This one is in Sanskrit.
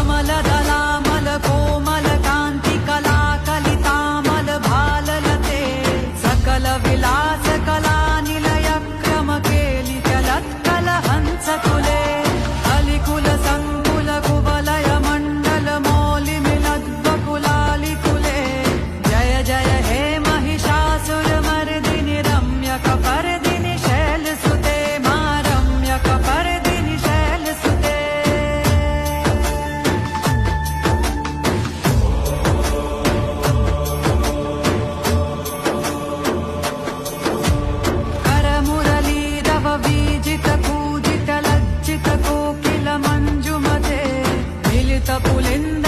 कमलदलामल कोमल कांती कला कलितामल भाललते सकल विलास कला निलय क्रम केली चलत्कल हंस कुले कलिकुल संकुल कुवलय मंडल मौलि मिलद्वकुलालि कुले जय जय हे महिषासुर मर्दिनि रम्य कपर्दिनि शैलसुते मा रम्य कपर्दिनि शैलसुते करमुरलीरव वीजित कूजित लज्जित कोकिल मंजुमते मिलित पुलिन्द